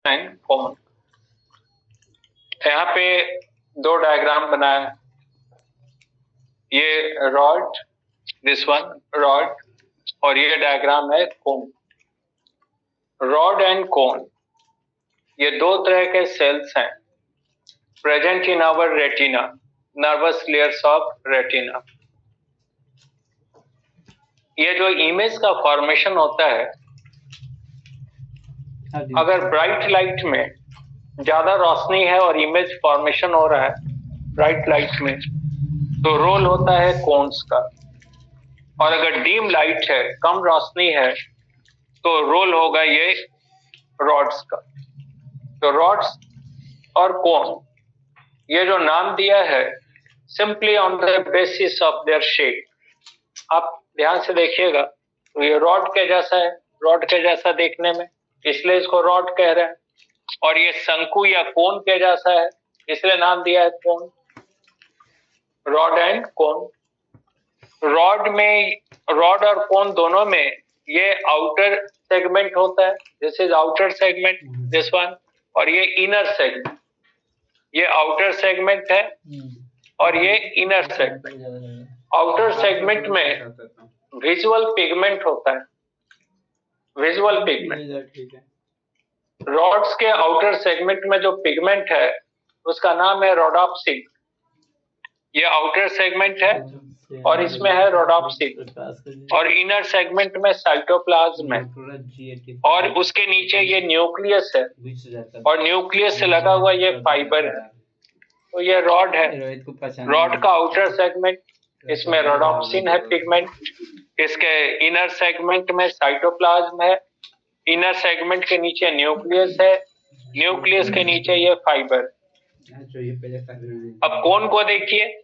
And cone. यहाँ पे दो डायग्राम बनाया, ये रॉड, दिस वन रॉड, और ये डायग्राम है कोन। रॉड एंड कोन ये दो तरह के सेल्स हैं present in our retina, nervous layers of retina. ये जो इमेज का फॉर्मेशन होता है, अगर ब्राइट लाइट में ज्यादा रोशनी है और इमेज फॉर्मेशन हो रहा है ब्राइट लाइट में, तो रोल होता है कोन्स का। और अगर डीम लाइट है, कम रोशनी है, तो रोल होगा ये रॉड्स का। तो रॉड्स और कोन, ये जो नाम दिया है simply on the basis of their shape. आप ध्यान से देखिएगा, तो ये रॉड के जैसा है, रॉड के जैसा देखने में, इसलिए इसको रॉड कह रहे हैं। और ये शंकु या कोन के जैसा है, इसलिए नाम दिया है कोन, रॉड एंड कोन। रॉड में, रॉड और कोन दोनों में ये आउटर सेगमेंट होता है, this is outer segment, this one, और ये इनर सेगमेंट। ये आउटर सेगमेंट है और ये इनर सेगमेंट। आउटर सेगमेंट में विजुअल पिगमेंट होता है, विजुअल पिगमेंट। रॉड्स के आउटर सेगमेंट में जो पिगमेंट है उसका नाम है रोडोप्सिन। ये आउटर सेगमेंट है और इसमें है रोडोप्सिन, और इनर सेगमेंट में साइटोप्लाज्म है, और उसके नीचे ये न्यूक्लियस है, और न्यूक्लियस से लगा हुआ ये फाइबर है। तो ये रॉड है, रॉड का आउटर सेगमेंट, इसमें रोडोप्सिन है पिगमेंट, इसके इनर सेगमेंट में साइटोप्लाज्म है, इनर सेगमेंट के नीचे न्यूक्लियस है, न्यूक्लियस के नीचे ये फाइबर। अब कोन को देखिए,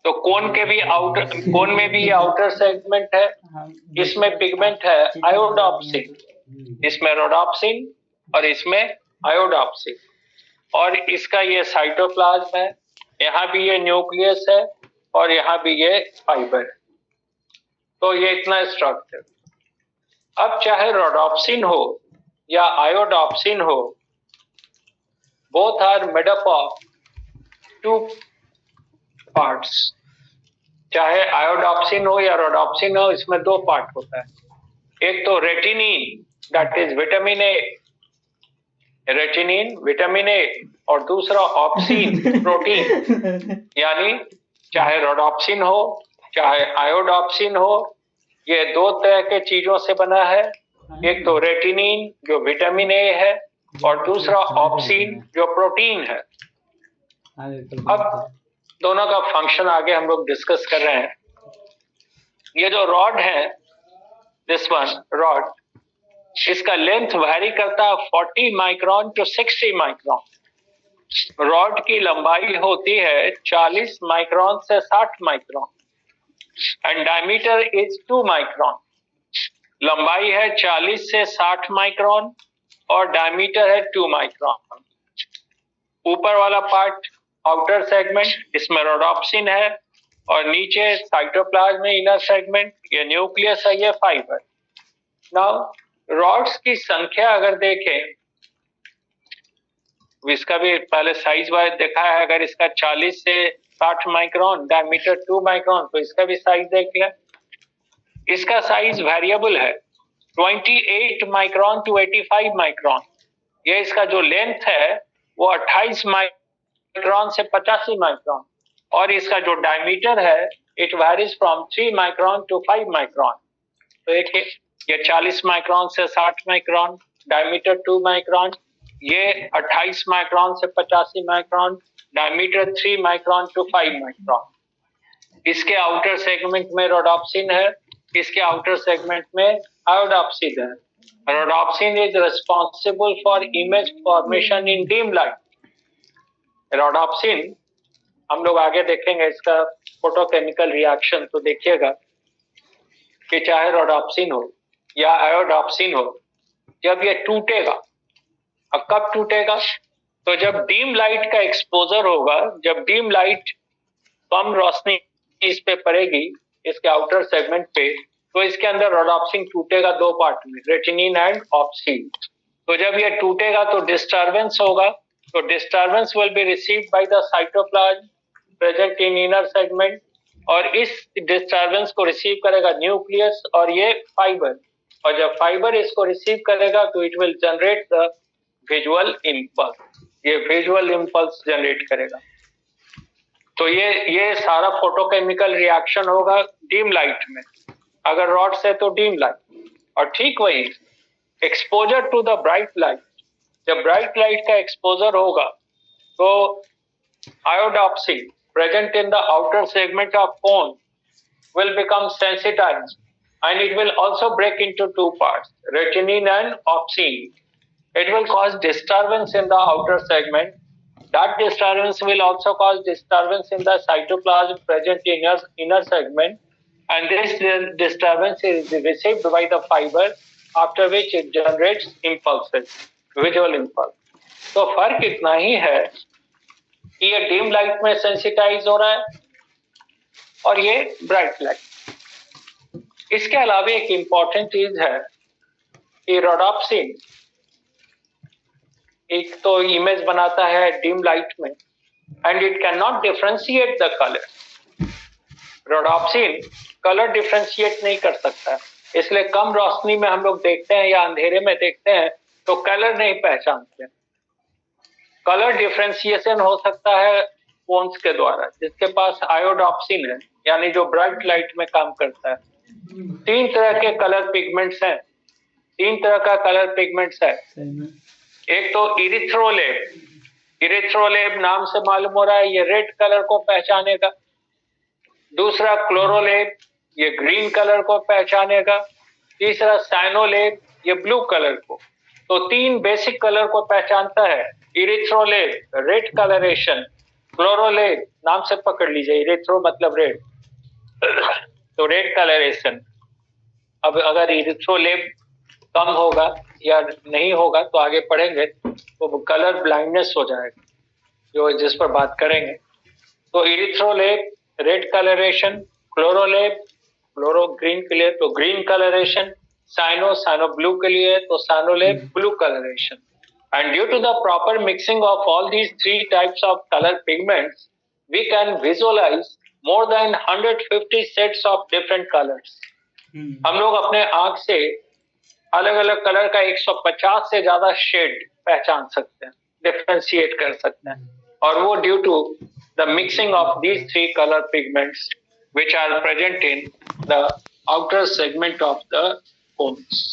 तो कोन के भी आउटर, कोन में भी आउटर सेगमेंट है, इसमें पिगमेंट है आयोडोप्सिन, इसमें रोडोप्सिन और इसमें आयोडोप्सिन, और इसका ये साइटोप्लाज्म है, यहाँ भी ये न्यूक्लियस है और यहाँ भी ये फाइबर है। तो ये इतना स्ट्रक्चर। अब चाहे रोडोप्सिन हो या आयोडोप्सिन हो, both are made up of two parts. चाहे आयोडोप्सिन हो या रोडोप्सिन हो, इसमें दो पार्ट होता है। एक तो retinene, that is vitamin A, retinene vitamin A, और दूसरा ऑप्सिन प्रोटीन। यानी चाहे रोडोप्सिन हो चाहे आयोडोप्सिन हो, ये दो तरह के चीजों से बना है। एक तो रेटिनिन जो विटामिन ए है, और दूसरा ऑप्सिन जो प्रोटीन है। अब दोनों का फंक्शन आगे हम लोग डिस्कस कर रहे हैं। ये जो रॉड है, दिस वन रॉड, इसका लेंथ वैरी करता है 40 माइक्रोन टू 60 माइक्रोन। रॉड की लंबाई होती है 40 माइक्रोन से 60 micron, and diameter is 2 micron. लंबाई है 40 से 60 माइक्रोन और डायमीटर है 2 माइक्रोन। ऊपर वाला पार्ट आउटर सेगमेंट, इसमें रोडोप्सिन है, और नीचे साइटोप्लाज्म में इनर सेगमेंट, ये न्यूक्लियस है, ये फाइबर। नाउ रॉड्स की संख्या अगर देखें, इसका भी पहले साइज वाइज देखा है। अगर इसका 40 से 60 माइक्रोन, डायमीटर 2 माइक्रोन, तो इसका भी साइज देख लिया। इसका साइज वेरिएबल है 28 माइक्रोन टू 85 माइक्रोन। ये इसका जो लेंथ है वो 28 माइक्रोन से 85 माइक्रोन, और इसका जो डायमीटर है it varies from 3 micron to 5 micron. तो देखिए, ये 40 माइक्रोन से 60 माइक्रोन, डायमीटर 2 माइक्रोन, ये 28 माइक्रोन से 85 micron, diameter 3 micron to 5 micron. इसके आउटर सेगमेंट में रोडोप्सिन है, इसके आउटर सेगमेंट में आयोडोप्सिन है। Rhodopsin is responsible for image formation in dim light. Rhodopsin हम लोग आगे देखेंगे इसका फोटोकेमिकल रिएक्शन, तो देखिएगा कि चाहे रोडोप्सिन हो या आयोडोप्सिन हो, जब ये टूटेगा, अब कब टूटेगा, तो जब डीम लाइट का एक्सपोजर होगा, जब डीम लाइट कम रोशनी इस पे पड़ेगी, इसके आउटर सेगमेंट पे, तो इसके अंदर रोडोप्सिन टूटेगा दो पार्ट में, रेटिनिन एंड ऑप्सिन। तो जब ये टूटेगा तो डिस्टर्बेंस होगा, तो disturbance will be received by the cytoplasm present in inner segment, और इस डिस्टर्बेंस को रिसीव करेगा न्यूक्लियस और ये फाइबर, और जब फाइबर इसको रिसीव करेगा तो it will generate the visual impulse, ये विजुअल इम्पल्स जनरेट करेगा। तो ये सारा फोटोकेमिकल रिएक्शन होगा डीम लाइट में, अगर रॉड से तो डीम लाइट। और ठीक वही exposure to the bright light, जब ब्राइट लाइट का एक्सपोजर होगा तो iodopsin present in the outer segment of cone will become sensitized, and it will also break into two parts, retinine and opsin. It will cause disturbance in the outer segment. That disturbance will also cause disturbance in the cytoplasm present in inner segment, and this disturbance is received by the fiber, after which it generates impulses, visual impulse. तो फर्क इतना ही है कि ये dim light में sensitize हो रहा है और ये ब्राइट लाइट। इसके अलावा एक इंपॉर्टेंट चीज है कि रोडोप्सिन एक तो इमेज बनाता है डिम लाइट में, and it can not differentiate the colour. Rhodopsin colour differentiate नहीं कर सकता, इसलिए कम रोशनी में हम लोग देखते हैं या अंधेरे में देखते हैं तो कलर नहीं पहचानते। कलर डिफरेंशिएशन हो सकता है कोन्स के द्वारा, जिसके पास आयोडॉप्सिन है, यानी जो ब्राइट लाइट में काम करता है। तीन तरह के कलर पिगमेंट्स हैं, तीन तरह का कलर पिगमेंट्स है। एक तो इरिथ्रोलेब, इरिथ्रोलेब नाम से मालूम हो रहा है ये रेड कलर को पहचानेगा। दूसरा क्लोरोलेब, ये ग्रीन कलर को पहचानेगा। तीसरा साइनोलेब, ये ब्लू कलर को। तो तीन बेसिक कलर को पहचानता है। इरिथ्रोलेब रेड कलरेशन, क्लोरोलेब नाम से पकड़ लीजिए, इरिथ्रो मतलब रेड, तो रेड कलरेशन। अब अगर इरिथ्रोलेब कम होगा या नहीं होगा तो आगे पढ़ेंगे तो कलर ब्लाइंडनेस हो जाएगा, जो जिस पर बात करेंगे। तो इरिथ्रोलेब रेड कलरेशन, क्लोरोलेब क्लोरो ग्रीन के लिए तो ग्रीन कलरेशन, साइनो ब्लू के लिए तो साइनोलेब blue coloration. And due to the proper mixing of all these three types of color pigments, we can visualize more than 150 sets of different colors. हम लोग अपने आंख से अलग अलग कलर का 150 से ज्यादा शेड पहचान सकते हैं, डिफरेंशिएट कर सकते हैं, और वो due to the mixing of these three colour pigments which are present in the outer segment of the cones.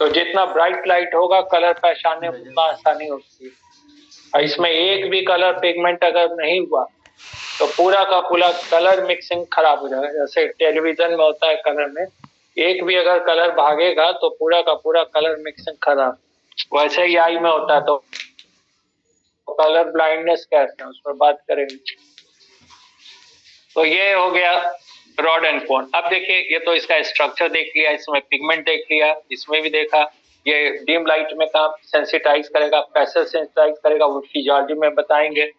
तो जितना ब्राइट लाइट होगा कलर पहचानने में उतना आसानी होती है, और इसमें एक भी कलर पिगमेंट अगर नहीं हुआ तो पूरा का पूरा कलर मिक्सिंग खराब हो जाएगा। जैसे टेलीविजन में होता है कलर में, एक भी अगर कलर भागेगा तो पूरा का पूरा कलर मिक्सिंग खराब। वैसे ही आई में होता है, तो कलर ब्लाइंडनेस कहते हैं, उस पर बात करेंगे। तो ये हो गया रॉड एंड कोन। अब देखिए, ये तो इसका स्ट्रक्चर देख लिया, इसमें पिगमेंट देख लिया, इसमें भी देखा। ये डिम लाइट में काम सेंसिटाइज करेगा, कैसे सेंसिटाइज करेगा वो फिजियोलॉजी में बताएंगे।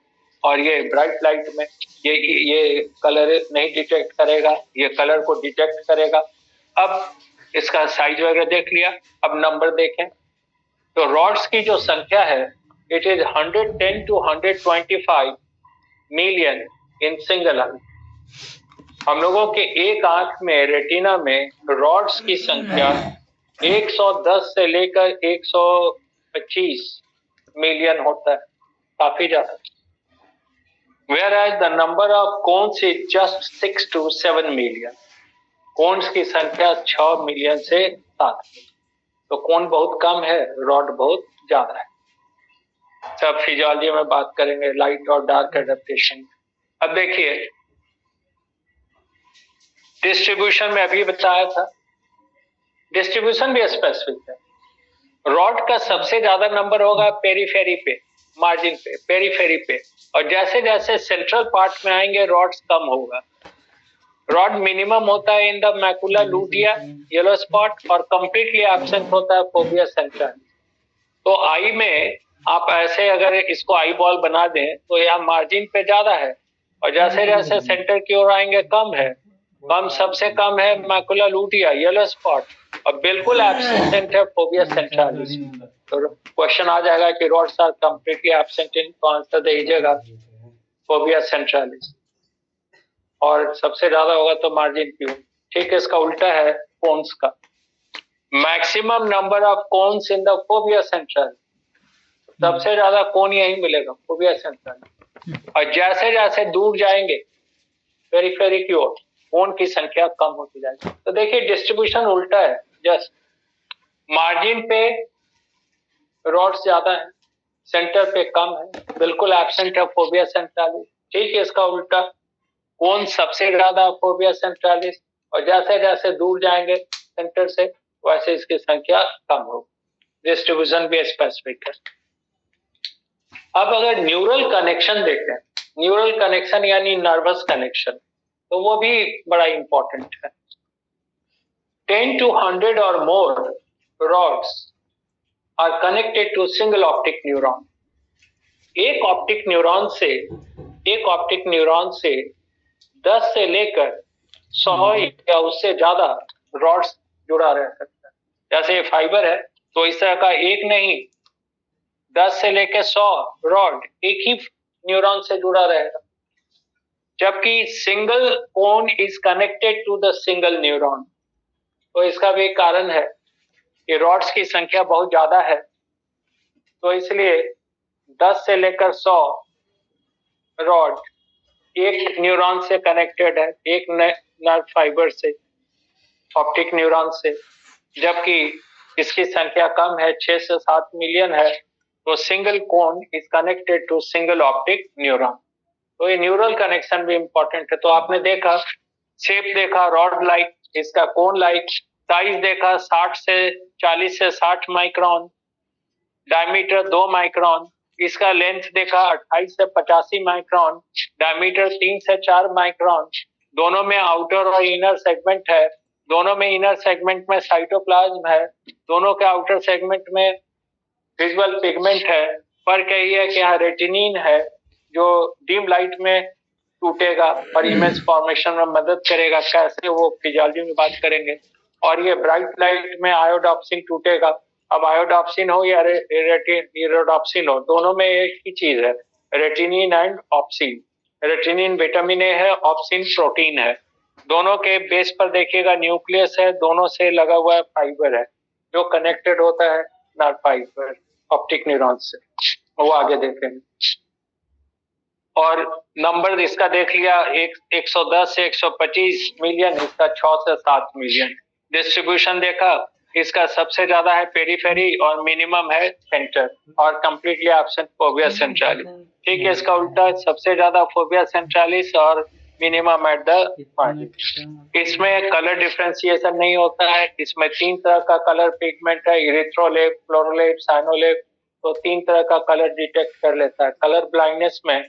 और ये ब्राइट लाइट में ये कलर नहीं डिटेक्ट करेगा, ये कलर को डिटेक्ट करेगा। अब इसका साइज वगैरह देख लिया, अब नंबर देखें तो रॉड्स की जो संख्या है it is 110 to 125 million in single eye. हम लोगों के एक आंख में रेटिना में रॉड्स की संख्या 110 से लेकर 125 मिलियन होता है, काफी ज्यादा। Whereas the number of cones is just 6 to 7 million. Cons की संख्या 6 मिलियन से 7, तो कोन बहुत कम है, रॉड बहुत ज्यादा है। सब फिजियोलॉजी में बात करेंगे, लाइट और डार्क एडेप्टेशन। अब देखिए डिस्ट्रीब्यूशन में अभी बताया था, डिस्ट्रीब्यूशन भी स्पेसिफिक है। रॉड का सबसे ज्यादा नंबर होगा पेरीफेरी पे, मार्जिन पे, पेरीफेरी पे, और जैसे जैसे सेंट्रल पार्ट में आएंगे रॉड्स कम होगा। रॉड मिनिमम होता है in the macula लूटिया, yellow spot, और कंप्लीटली एब्सेंट होता है फोबिया सेंट्रालिस। तो आई में आप ऐसे अगर इसको आई बॉल बना दें तो यहाँ मार्जिन पे ज्यादा है, और जैसे जैसे सेंटर की ओर आएंगे कम है। कम सबसे कम है मैकुला लूटिया, येलो स्पॉट, और बिल्कुल एब्सेंट है फोबिया सेंट्रालिस। तो क्वेश्चन आ जाएगा कि rods are completely absent in, तो आंसर दे दीजिएगा फोबिया सेंट्रालिस, और सबसे ज्यादा होगा तो मार्जिन क्यू। ठीक है, इसका उल्टा है कोन्स का। Maximum number of cones in the fovea centralis, सबसे ज्यादा कोन यही मिलेगा फोबिया सेंट्रालिस, और जैसे जैसे दूर जाएंगे पेरिफेरी की ओर कोन की संख्या कम होती जाएगी। तो देखिए डिस्ट्रीब्यूशन उल्टा है, जस्ट मार्जिन पे रॉड्स ज्यादा है, सेंटर पे कम है, बिल्कुल एब्सेंट है फोबिया सेंट्रालिस। ठीक है, इसका उल्टा कोन सबसे ज्यादा फोबिया सेंट्रालिस, और जैसे जैसे दूर जाएंगे सेंटर से वैसे इसकी संख्या कम होगी। डिस्ट्रीब्यूशन भी स्पेसिफिक है। अब अगर न्यूरल कनेक्शन देखें, न्यूरल कनेक्शन यानी नर्वस कनेक्शन, तो वो भी बड़ा इंपॉर्टेंट है। 10 to 100 or more rods are connected to single optic neuron. एक ऑप्टिक न्यूरॉन से 10 से लेकर 100 या उससे ज्यादा रॉड्स जुड़ा रह सकता है। जैसे ये फाइबर है तो इस तरह का एक नहीं, 10 से लेकर 100 रॉड एक ही न्यूरॉन से जुड़ा रहेगा, जबकि single cone is connected to the single neuron. तो इसका भी कारण है कि रॉड्स की संख्या बहुत ज्यादा है, तो इसलिए 10 से लेकर 100 रॉड एक न्यूरॉन से कनेक्टेड है, एक नर्व फाइबर से, ऑप्टिक न्यूरॉन से, जबकि इसकी संख्या कम है, 6 से 7 मिलियन है, तो single cone is connected to single optic neuron. तो ये न्यूरल कनेक्शन भी इंपॉर्टेंट है। तो आपने देखा शेप देखा रॉड लाइक, इसका कोन लाइक, साइज देखा 40 से 60 माइक्रोन, डायमीटर 2 माइक्रोन, इसका लेंथ देखा 28 से 85 माइक्रोन, डायमीटर 3 से 4 माइक्रोन, दोनों में आउटर और इनर सेगमेंट है, दोनों में इनर सेगमेंट में साइटोप्लाज्म है, दोनों के आउटर सेगमेंट में विजुअल पिगमेंट है। फर्क यही है कि यहाँ रेटिनिन है जो डीम लाइट में टूटेगा और इमेज फॉर्मेशन में मदद करेगा, कैसे वो फिजियोलॉजी में बात करेंगे। और ये ब्राइट लाइट में आयोडॉप्सिन टूटेगा। अब आयोडॉप्सिन हो या इरोडॉप्सिन हो, दोनों में एक ही चीज है, रेटिनिन एंड ऑप्सिन। रेटिनिन विटामिन ए है, ऑप्सिन प्रोटीन है। दोनों के बेस पर देखिएगा न्यूक्लियस है, दोनों से लगा हुआ है फाइबर है जो कनेक्टेड होता है नर्व फाइबर ऑप्टिक न्यूरॉन से, वो आगे देखेंगे। और नंबर इसका देख लिया, 110 से 125 मिलियन, इसका 6 से 7 मिलियन। डिस्ट्रीब्यूशन देखा, इसका सबसे ज्यादा है पेरिफेरी और मिनिमम है सेंटर, और कंप्लीटली एब्सेंट फोबिया सेंट्रालिस। ठीक है, इसका उल्टा सबसे ज्यादा फोबिया सेंट्रालिस और मिनिमम एट द मार्जिन। इसमें कलर डिफरेंशिएशन नहीं होता है, इसमें 3 तरह का कलर पिगमेंट है, इरिथ्रोलेप, फ्लोरोलेप, साइनोलेप, तो 3 तरह का कलर डिटेक्ट कर लेता है। कलर ब्लाइंडनेस में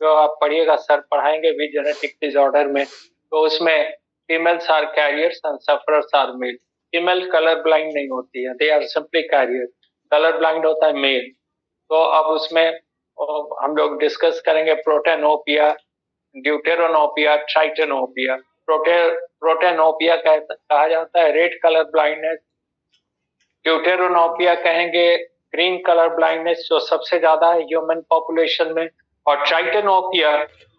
जो आप पढ़िएगा, सर पढ़ाएंगे भी जेनेटिक डिसऑर्डर में, तो उसमें females are carriers and sufferers are male. Female colour blind नहीं होती है, they are simply carrier. Colour blind होता है मेल। तो अब उसमें हम लोग डिस्कस करेंगे प्रोटेनोपिया, ड्यूटेरोनोपिया, ट्राइटेनोपिया। प्रोटेनोपिया कहा जाता है रेड कलर ब्लाइंडनेस, ड्यूटेरोनोपिया कहेंगे ग्रीन कलर ब्लाइंडनेस जो सबसे ज्यादा है ह्यूमन पॉपुलेशन में, और ट्राइटेनोपिया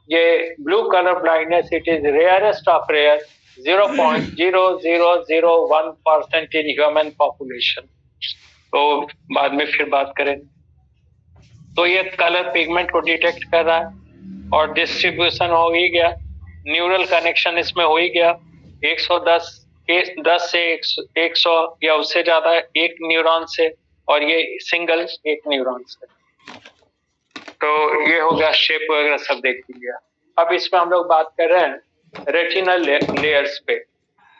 ये blue colour blindness, it is rarest of rare, 0.0001% in human population. तो बाद में फिर बात करें। तो ये कलर पिगमेंट को डिटेक्ट कर रहा है, और डिस्ट्रीब्यूशन हो ही गया, न्यूरल कनेक्शन इसमें हो ही गया। 10 से 100 या उससे ज्यादा एक न्यूरॉन से, और ये सिंगल एक न्यूरॉन से। तो ये हो गया, शेप वगैरह सब देख लिया। अब इसमें हम लोग बात कर रहे हैं रेटिनल लेयर्स पे।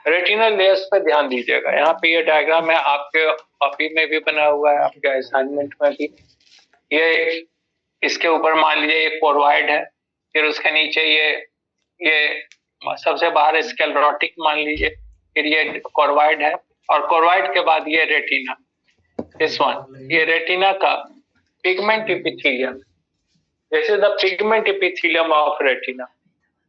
रेटिनल लेयर्स पे ध्यान दीजिएगा, यहाँ पे ये डायग्राम है, आपके कॉपी में भी बना हुआ है, आपके असाइनमेंट में भी। ये इसके ऊपर मान लीजिए ये कोरवाइड है, फिर उसके नीचे ये सबसे बाहर स्क्लेरोटिक मान लीजिए, फिर ये कोरवाइड है, और कोरवाइड के बाद ये रेटिना, दिस वन, ये रेटिना का pigment epithelium, this is the pigment epithelium of retina.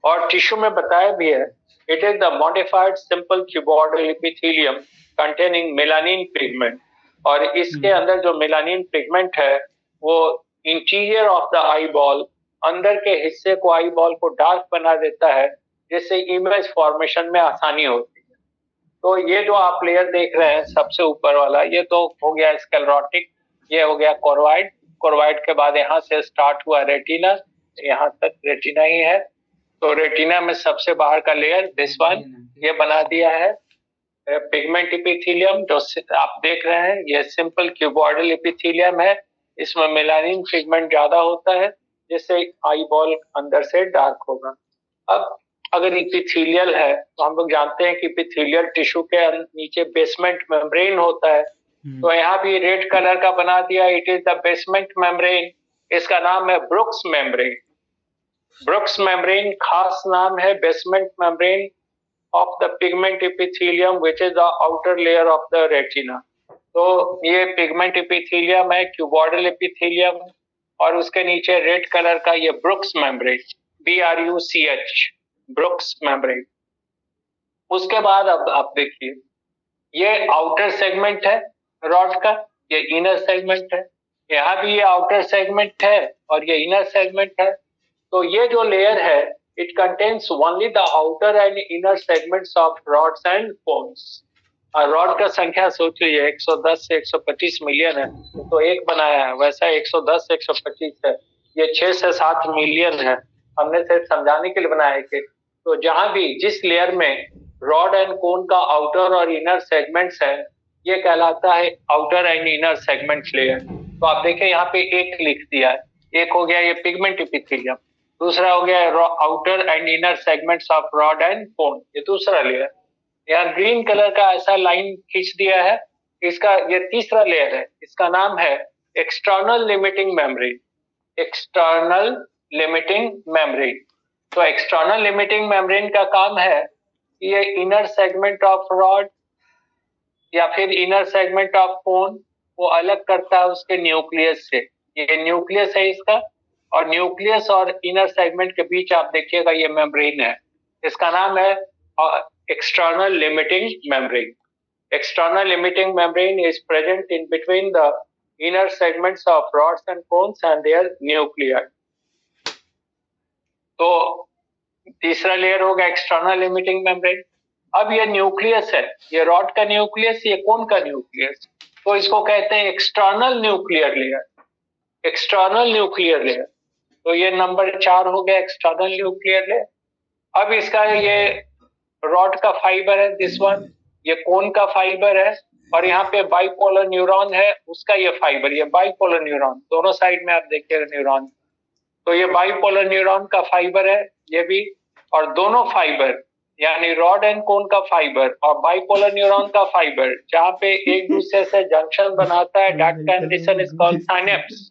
और टिश्यू में बताया भी है, it is the modified simple cuboidal epithelium containing melanin pigment, और इसके अंदर जो मेलानिन पिगमेंट है वो interior of the eye ball, अंदर के हिस्से को आई बॉल को डार्क बना देता है, जिससे इमेज फॉर्मेशन में आसानी होती है। तो ये जो आप लेयर देख रहे हैं सबसे ऊपर वाला, ये तो हो गया स्क्लेरोटिक, ये हो गया कोर्वाइड। कोर्वाइड के बाद यहाँ से स्टार्ट हुआ रेटिना, यहाँ तक रेटिना ही है। तो रेटिना में सबसे बाहर का लेयर दिस वन, ये बना दिया है पिगमेंट इपिथेलियम जो आप देख रहे हैं, ये सिंपल क्यूबॉइडल इपिथेलियम है। इसमें मेलानिन पिगमेंट ज्यादा होता है, जिससे आई बॉल अंदर से डार्क होगा। अब अगर इपिथेलियल है तो हम लोग जानते हैं कि इपिथेलियल टिश्यू के नीचे बेसमेंट मेम्ब्रेन होता है। तो यहाँ भी रेड कलर का बना दिया, it is the basement membrane. इसका नाम है ब्रुक्स मेम्ब्रेन। ब्रुक्स मेम्ब्रेन खास नाम है basement membrane of the pigment epithelium which is the outer layer of the retina। तो ये पिगमेंट इपिथेलियम है, क्यूबॉइडल इपिथेलियम, और उसके नीचे रेड कलर का ये brooks membrane, BRUCH, brooks membrane. उसके बाद अब आप देखिए, ये आउटर सेगमेंट है रॉड का, ये इनर सेगमेंट है। यहाँ भी ये आउटर सेगमेंट है और ये इनर सेगमेंट है। तो ये जो लेयर है, it contains only the outer and inner segments of rods and cones। Rod का संख्या सोच लीजिए 110 से 125 मिलियन है, तो एक बनाया है, वैसा 110 से 125 है, ये 6 से 7 मिलियन है। हमने सिर्फ समझाने के लिए बनाया कि तो जहां भी जिस लेयर में रॉड एंड कोन का आउटर और इनर सेगमेंट्स है, ये कहलाता है outer and inner segment layer. तो आप देखें यहाँ पे एक लिख दिया है, एक हो गया ये पिगमेंट इपिथेलियम, दूसरा हो गया outer and inner segments of rod and कोन, ये दूसरा लेयर। यहाँ ग्रीन कलर का ऐसा लाइन खींच दिया है, इसका ये तीसरा लेयर है, इसका नाम है external limiting membrane. External limiting membrane. तो एक्सटर्नल लिमिटिंग मेम्ब्रेन का काम है कि ये इनर सेगमेंट ऑफ रॉड या फिर इनर सेगमेंट ऑफ कोन वो अलग करता है उसके न्यूक्लियस से। ये न्यूक्लियस है इसका, और न्यूक्लियस और इनर सेगमेंट के बीच आप देखिएगा ये मेम्ब्रेन है, इसका नाम है external limiting membrane. External limiting membrane is present in between the inner segments of rods and cones and their nuclear. तो तीसरा लेयर हो गया एक्सटर्नल लिमिटिंग मेम्ब्रेन। अब ये न्यूक्लियस है, ये रॉड का न्यूक्लियस, ये कोन का न्यूक्लियस, तो इसको कहते हैं external nuclear layer. External nuclear layer, तो ये नंबर 4 हो गया एक्सटर्नल न्यूक्लियर लेयर। अब इसका ये रॉड का फाइबर है दिस वन, ये कोन का फाइबर है, और यहाँ पे बाइपोलर न्यूरॉन है, उसका ये फाइबर, ये बाइपोलर न्यूरॉन, दोनों साइड में आप देखिएगा न्यूरॉन। तो ये बाइपोलर न्यूरॉन का फाइबर है ये भी, और दोनों फाइबर यानी रॉड एंड कोन का फाइबर और बाइपोलर न्यूरॉन का फाइबर जहाँ पे एक दूसरे से जंक्शन बनाता है, that condition is called synapse.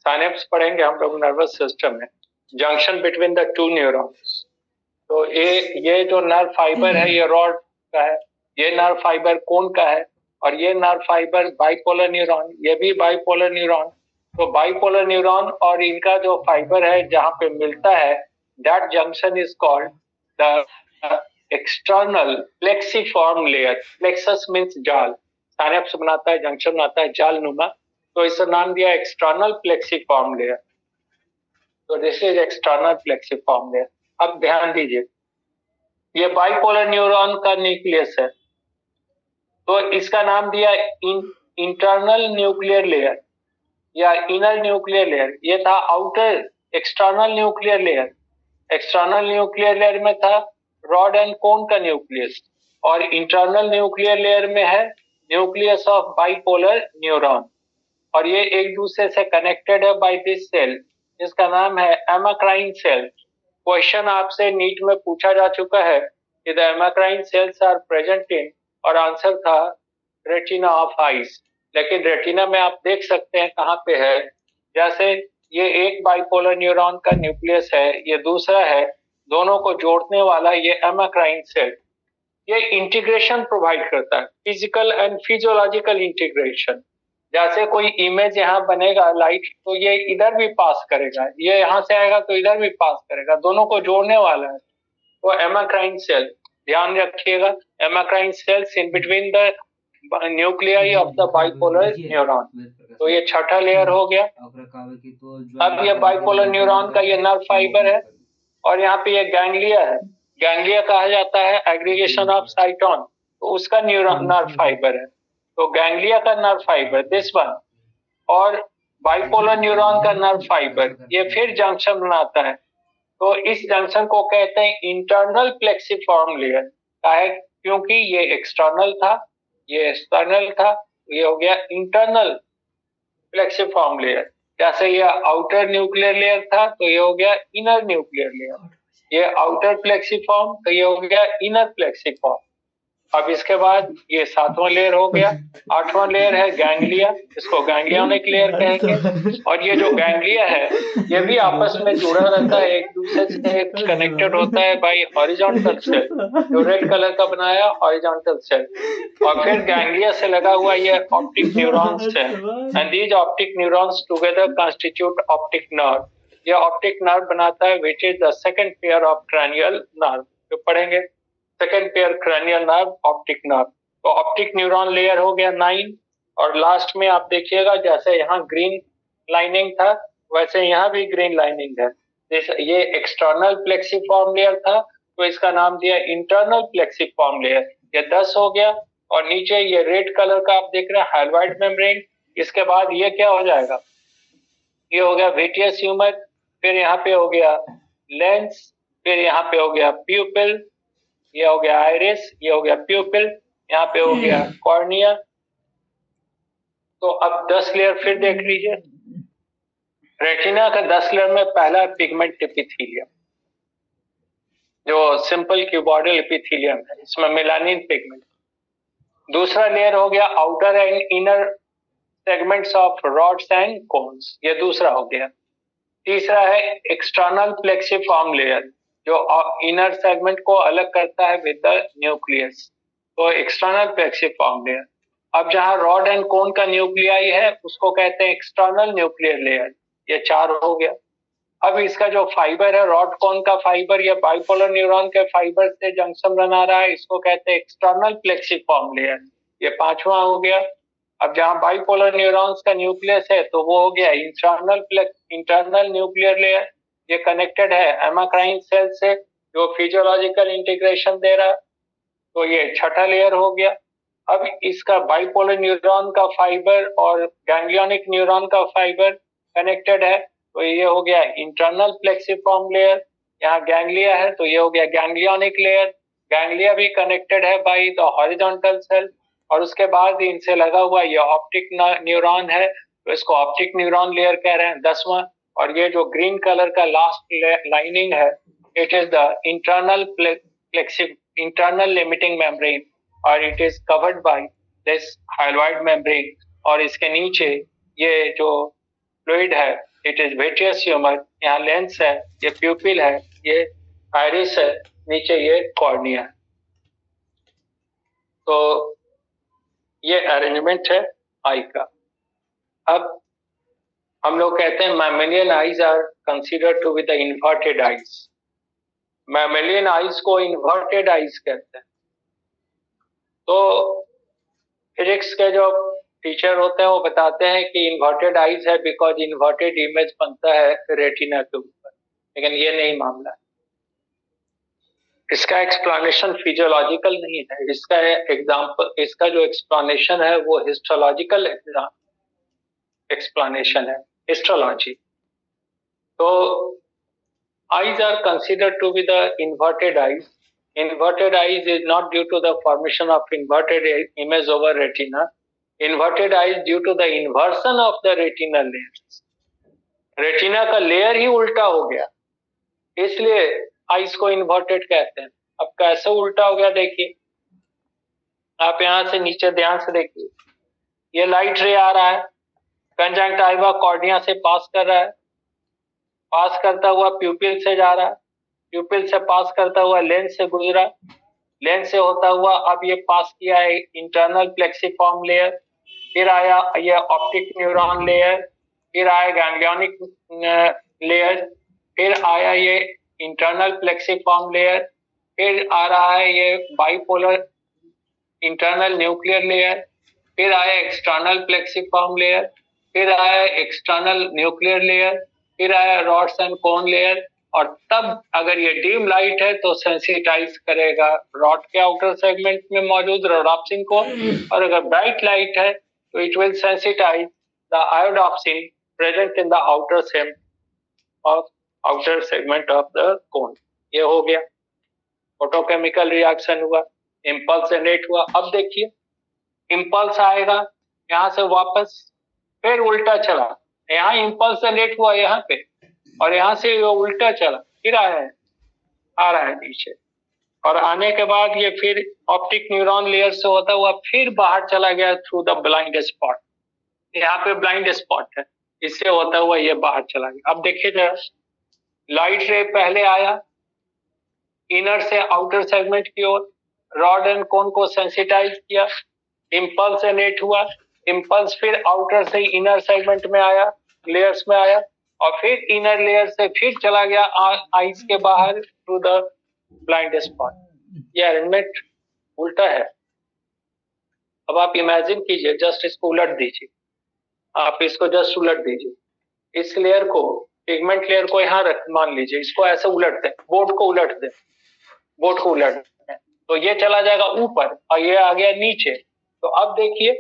Synapse पढ़ेंगे हम लोग नर्वस सिस्टम में, junction between the two neurons. तो ये जो नर्व फाइबर है ये रॉड का है, ये नर्व फाइबर कोन का है, और ये नर्व फाइबर बाइपोलर न्यूरॉन, ये भी बाइपोलर न्यूरॉन। तो बाइपोलर न्यूरॉन और इनका जो फाइबर है जहाँ पे मिलता है, that junction is called the external plexiform layer. Plexus means जाल, साइनेप्स बनाता है, जंक्शन बनाता है जाल नुमा, तो इसका नाम दिया एक्सटर्नल प्लेक्सीफॉर्म लेयर। तो this is external plexiform layer. अब ध्यान दीजिए, ये बाइपोलर न्यूरॉन का न्यूक्लियस है, तो इसका नाम दिया इंटरनल न्यूक्लियर लेयर या इनर न्यूक्लियर लेयर। ये था outer external nuclear layer. External nuclear layer में था रॉड एंड कोन का न्यूक्लियस, और इंटरनल न्यूक्लियर लेयर में है न्यूक्लियस ऑफ बाइपोलर न्यूरॉन, और ये एक दूसरे से कनेक्टेड है बाय दिस सेल, जिसका नाम है एमाक्राइन सेल। क्वेश्चन आपसे नीट में पूछा जा चुका है कि the amacrine cells are present in, और आंसर था रेटिना ऑफ आईज। लेकिन रेटिना में आप देख सकते हैं कहाँ पे है, जैसे ये एक बाइपोलर न्यूरॉन का न्यूक्लियस है, ये दूसरा है, दोनों को जोड़ने वाला ये एमाक्राइन सेल, ये इंटीग्रेशन प्रोवाइड करता है, फिजिकल एंड फिजियोलॉजिकल इंटीग्रेशन। जैसे कोई इमेज यहाँ बनेगा लाइट, तो ये इधर भी पास करेगा, ये यहाँ से आएगा तो इधर भी पास करेगा, दोनों को जोड़ने वाला है। तो एमाक्राइन सेल, ध्यान रखिएगा, amacrine cells in between the nuclei of the bipolar neuron. तो ये छठा लेयर हो गया। अब ये बाइपोलर न्यूरॉन का ये नर्व फाइबर है और यहाँ पे ये गैंग्लिया है। गैंग्लिया कहा जाता है एग्रीगेशन ऑफ साइटोन, तो उसका न्यूरॉन नर्व फाइबर है। तो गैंग्लिया का नर्व फाइबर दिस वन और बाइपोलर न्यूरॉन का नर्व फाइबर ये फिर जंक्शन बनाता है। तो इस जंक्शन को कहते हैं इंटरनल प्लेक्सिफॉर्म लेयर। काहे? क्योंकि ये एक्सटर्नल था, ये एक्सटर्नल था, ये हो गया इंटरनल प्लेक्सिफॉर्म लेयर। जैसे ये आउटर न्यूक्लियर लेयर था तो ये हो गया इनर न्यूक्लियर लेयर, ये आउटर प्लेक्सिफॉर्म तो ये हो गया इनर प्लेक्सिफॉर्म। अब इसके बाद ये सातवां लेयर हो गया। आठवां लेयर है गैंग्लिया, इसको गैंग्लियोनिक लेयर कहेंगे। और ये जो गैंग्लिया है ये भी आपस में जुड़ा रहता है, एक दूसरे से कनेक्टेड होता है बाय हॉरिजॉन्टल सेल, जो रेड कलर का बनाया हॉरिजॉन्टल सेल। और फिर गैंग्लिया से लगा हुआ ये ऑप्टिक न्यूरॉन्स है, and these optic neurons together constitute optic nerve. ये ऑप्टिक नर्व बनाता है which is the second pair of cranial nerve, जो पढ़ेंगे second pair cranial nerve optic nerve. तो ऑप्टिक न्यूरॉन लेयर हो गया 9। और लास्ट में आप देखिएगा जैसे यहाँ ग्रीन लाइनिंग था वैसे यहाँ भी ग्रीन लाइनिंग है। ये एक्सटर्नल प्लेक्सिफॉर्म लेयर था तो इसका नाम दिया इंटरनल प्लेक्सिफॉर्म लेयर। ये 10 हो गया। और नीचे ये रेड कलर का आप देख रहे हैं हाइलवाइड मेम्ब्रेन। इसके बाद ये क्या हो जाएगा, ये हो गया विट्रियस ह्यूमर, फिर यहाँ पे हो गया लेंस, फिर यहाँ पे हो गया प्यूपिल, ये हो गया आइरिस, ये हो गया प्यूपिल, यहाँ पे हो गया कॉर्निया। तो अब 10 लेयर फिर देख लीजिए। रेटिना का 10 लेयर में पहला पिगमेंट एपिथेलियम, जो सिंपल क्यूबॉइडल एपिथेलियम है, इसमें मेलानिन पिगमेंट। दूसरा लेयर हो गया outer and inner segments of rods and cones, ये दूसरा हो गया। तीसरा है एक्सटर्नल प्लेक्सिफॉर्म लेयर, जो इनर सेगमेंट को अलग करता है विद द न्यूक्लियस, तो एक्सटर्नल प्लेक्सिफॉर्म लेयर। अब जहां रॉड एंड कोन का न्यूक्लियाई है उसको कहते हैं एक्सटर्नल न्यूक्लियर लेयर, ये 4 हो गया। अब इसका जो फाइबर है रॉड कोन का फाइबर, ये बाइपोलर न्यूरॉन के फाइबर से जंक्शन बना रहा है, इसको कहते हैं एक्सटर्नल प्लेक्सिफॉर्म लेयर, ये 5वां हो गया। अब जहां बाइपोलर न्यूरॉन्स का न्यूक्लियस है तो वो हो गया इंटरनल न्यूक्लियर लेयर, ये कनेक्टेड है एमाक्राइन सेल से जो फिजियोलॉजिकल इंटीग्रेशन दे रहा है, तो ये छठा लेयर हो गया। अब इसका बाइपोलर न्यूरॉन का फाइबर और गैंग्लियोनिक न्यूरॉन का फाइबर कनेक्टेड है, तो ये हो गया इंटरनल प्लेक्सिफॉर्म लेयर। यहाँ गैंग्लिया है तो ये हो गया गैंग्लियोनिक लेयर। गैंग्लिया भी कनेक्टेड है बाय द हॉरिजॉन्टल सेल। और उसके बाद इनसे लगा हुआ ये ऑप्टिक न्यूरॉन है, तो इसको ऑप्टिक न्यूरॉन लेयर कह रहे हैं 10वां। और ये जो ग्रीन कलर का लास्ट लाइनिंग है, it is the internal limiting membrane और it is covered by this hyaloid membrane. और इसके नीचे ये जो फ्लूइड है इट इज विट्रियस ह्यूमर, यहाँ लेंस है, ये प्यूपिल है, ये आइरिस है, नीचे ये कॉर्निया है। तो ये अरेंजमेंट है आई का। अब हम लोग कहते हैं mammalian eyes are considered to be the inverted eyes. Mammalian eyes को इन्वर्टेड आईज कहते हैं। तो फिजिक्स के जो टीचर होते हैं वो बताते हैं कि इन्वर्टेड आईज है बिकॉज इन्वर्टेड इमेज बनता है रेटिना के ऊपर, लेकिन ये नहीं मामला। इसका एक्सप्लेनेशन फिजियोलॉजिकल नहीं है, इसका एग्जाम्पल, इसका जो एक्सप्लेनेशन है वो हिस्टोलॉजिकल एक्सप्लेनेशन है, हिस्टोलॉजी। तो eyes are considered to be the inverted eyes. Inverted eyes is not due to the formation of inverted image over retina. Inverted eyes due to the inversion of the retinal layers. Retina का layer ही उल्टा हो गया, इसलिए eyes को inverted कहते हैं। अब कैसे उल्टा हो गया देखिए, आप यहां से नीचे ध्यान से देखिए, ये लाइट रे आ रहा है, कंजंक्टिवा कॉर्निया से पास कर रहा है, पास करता हुआ प्यूपिल से जा रहा है, प्यूपिल से पास करता हुआ लेंस से गुजरा, लेंस से होता हुआ अब ये पास किया है इंटरनल प्लेक्सिफॉर्म लेयर, फिर आया ये ऑप्टिक न्यूरॉन लेयर, फिर आया गैंग्लियोनिक लेयर, फिर आया ये इंटरनल प्लेक्सिफॉर्म लेयर, फिर आ रहा है ये बाइपोलर इंटरनल न्यूक्लियर लेयर, फिर आया एक्सटर्नल प्लेक्सिफॉर्म लेयर, फिर आया एक्सटर्नल न्यूक्लियर लेयर, फिर आया रॉड्स एंड कोन लेयर। और तब अगर ये डीम लाइट है तो सेंसिटाइज करेगा रॉड के आउटर सेगमेंट में मौजूद रोडाप्सिन को, और अगर ब्राइट लाइट है तो it will sensitize the iodopsin present in the outer same of outer segment of the cone. ये हो गया, फोटोकेमिकल रिएक्शन हुआ, इम्पल्स जनरेट हुआ। अब देखिए इम्पल्स आएगा यहाँ से वापस, फिर उल्टा चला, यहाँ इम्पल्स जनरेट हुआ यहाँ पे, और यहाँ से ये उल्टा चला, फिर आया है, आ रहा है नीचे, और आने के बाद ये फिर ऑप्टिक न्यूरॉन लेयर से होता हुआ फिर बाहर चला गया थ्रू द ब्लाइंड स्पॉट। यहाँ पे ब्लाइंड स्पॉट है, इससे होता हुआ ये बाहर चला गया। अब देखिए जरा, लाइट रे पहले आया इनर से आउटर सेगमेंट की ओर, रॉड एंड कोन को सेंसिटाइज किया, इम्पल्स जनरेट हुआ, इम्पल्स फिर आउटर से इनर सेगमेंट में आया, लेयर्स में आया, और फिर इनर लेयर से फिर चला गया आईज के बाहर थ्रू द ब्लाइंड स्पॉट। ये अरेंजमेंट उल्टा है। अब आप इमेजिन कीजिए, जस्ट इसको उलट दीजिए, आप इसको जस्ट उलट दीजिए, इस लेयर को, पिगमेंट लेयर को यहाँ रख, मान लीजिए इसको ऐसे उलट दें, बोर्ड को उलट दें, बोर्ड को उलट दें, तो ये चला जाएगा ऊपर और ये आ गया नीचे। तो अब देखिए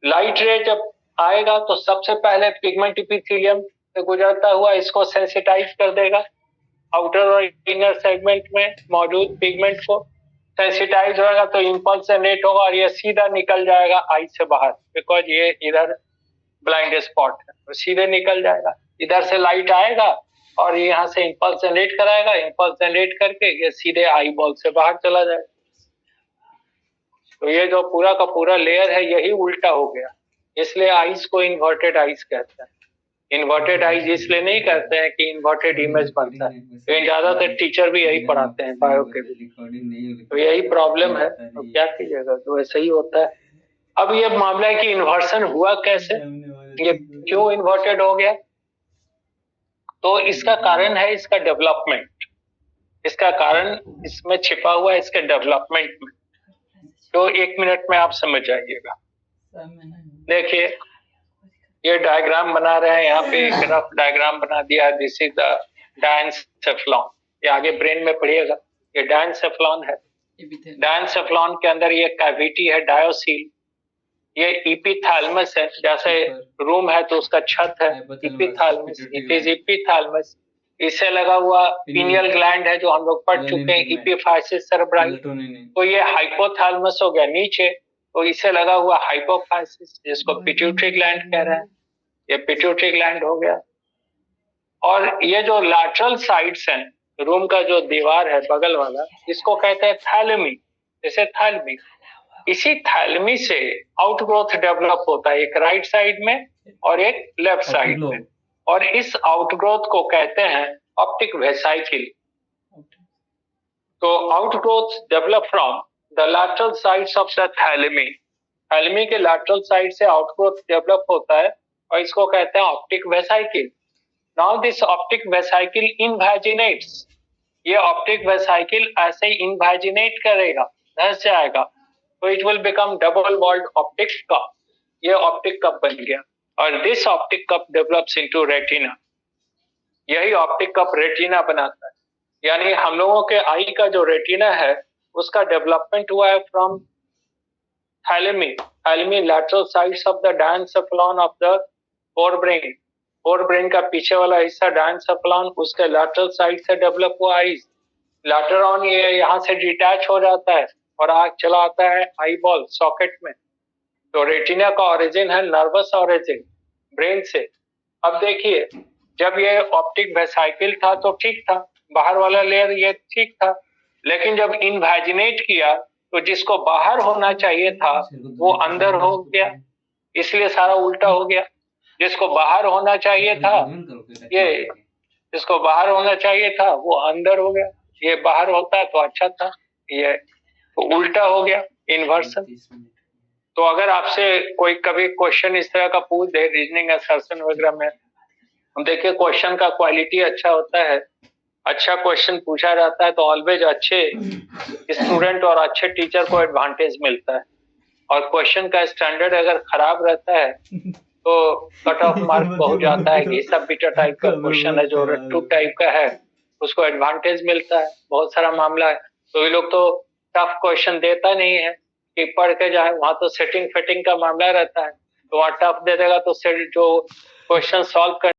लाइट रे जब आएगा तो सबसे पहले पिगमेंट एपिथेलियम से गुजरता हुआ इसको सेंसिटाइज कर देगा, आउटर और इनर सेगमेंट में मौजूद पिगमेंट को सेंसिटाइज होगा तो इम्पल्स जनरेट होगा और ये सीधा निकल जाएगा आई से बाहर, बिकॉज ये इधर ब्लाइंड स्पॉट है, तो सीधे निकल जाएगा। इधर से लाइट आएगा और यहाँ से इम्पल्स जनरेट कराएगा, इम्पल्स जनरेट करके ये सीधे आई बॉल से बाहर चला जाएगा। तो ये जो पूरा का पूरा लेयर है यही उल्टा हो गया, इसलिए आइज को इन्वर्टेड आइज कहते हैं। इन्वर्टेड आइज इसलिए नहीं कहते हैं कि इन्वर्टेड इमेज बनता है, तो ज्यादातर टीचर भी यही पढ़ाते हैं बायो के भी, तो यही प्रॉब्लम है। तो क्या कीजिएगा, तो ऐसा ही होता है। अब ये मामला है कि इन्वर्सन हुआ कैसे, ये क्यों इन्वर्टेड हो गया, तो इसका कारण है इसका डेवलपमेंट, इसका कारण इसमें छिपा हुआ है इसके डेवलपमेंट में। तो 1 मिनट में आप समझ जाइएगा। देखिए ये डायग्राम बना रहे हैं, यहाँ पे एक रफ डायग्राम बना दिया, दिस इज द डायनसेफ्लॉन, ये आगे ब्रेन में पढ़िएगा, ये डायनसेफ्लॉन है। डायनसेफ्लॉन के अंदर ये कैविटी है डायोसील, ये इपिथैलेमस है, जैसे रूम है तो उसका छत है इपिथैलेमस, इट इज इपिथैलेमस। इससे लगा हुआ पिनियल ग्लैंड है जो हम लोग पढ़ चुके हैं, इपिफाइसिस सेरेब्राई, तो ये हाइपोथैलेमस हो गया नीचे, तो इससे लगा हुआ हाइपोफाइसिस जिसको पिट्यूटरी ग्लैंड कह रहे हैं, ये पिट्यूटरी ग्लैंड हो गया। और ये जो लैटरल साइड्स हैं, रूम का जो दीवार है बगल वाला, इसको कहते हैं थैलेमी, जैसे थैलेमी। इसी थैलेमी से आउटग्रोथ डेवलप होता है, एक राइट साइड में और एक लेफ्ट साइड में, और इस आउटग्रोथ को कहते हैं ऑप्टिक वेसाइकिल। तो outgrowth develop from the lateral sides of the thalami, thalami के लैटरल साइड से आउटग्रोथ डेवलप होता है और इसको कहते हैं optic vesicle. Now this optic vesicle invaginates, ये ऑप्टिक वेसाइकिल ऐसे ही इनवैजिनेट करेगा, धंस जाएगा, तो it will become double walled optic cup, ये ऑप्टिक कप बन गया। और this optic cup develops into retina, यही ऑप्टिक कप रेटिना बनाता है। यानी हम लोगों के आई का जो रेटिना है उसका डेवलपमेंट हुआ है from thalami, thalami lateral sides of the diencephalon of the forebrain, forebrain का पीछे वाला हिस्सा डायनसेफ्लॉन, उसके लैटरल साइड से डेवलप हुआ आईज। लेटर ऑन ये यहाँ से डिटैच हो जाता है और आग चला आता है आई बॉल सॉकेट में। तो रेटिना का ओरिजिन है नर्वस ओरिजिन, ब्रेन से। अब देखिए जब ये ऑप्टिक वेसाइकिल था तो ठीक था, बाहर वाला लेयर ये ठीक था, लेकिन जब इनवैजिनेट किया तो जिसको बाहर होना चाहिए था वो अंदर हो गया, इसलिए सारा उल्टा हो गया। जिसको बाहर होना चाहिए था, ये जिसको बाहर होना चाहिए था वो अंदर हो गया, ये बाहर होता तो अच्छा था, ये तो उल्टा हो गया, इन्वर्सन। तो अगर आपसे कोई कभी क्वेश्चन इस तरह का पूछ दे रीजनिंग असर्शन वगैरह में, देखिए क्वेश्चन का क्वालिटी अच्छा होता है, अच्छा क्वेश्चन पूछा जाता है तो ऑलवेज अच्छे स्टूडेंट और अच्छे टीचर को एडवांटेज मिलता है। और क्वेश्चन का स्टैंडर्ड अगर खराब रहता है तो कट ऑफ मार्क बहुत जाता है। घिसा पीटा टाइप का क्वेश्चन है जो रट्टू टाइप का है, उसको एडवांटेज मिलता है, बहुत सारा मामला है। तो ये लोग तो टफ क्वेश्चन देता नहीं है कि पढ़ के जाए, वहां तो सेटिंग फेटिंग का मामला रहता है, तो वहां टफ दे देगा तो जो क्वेश्चन सॉल्व कर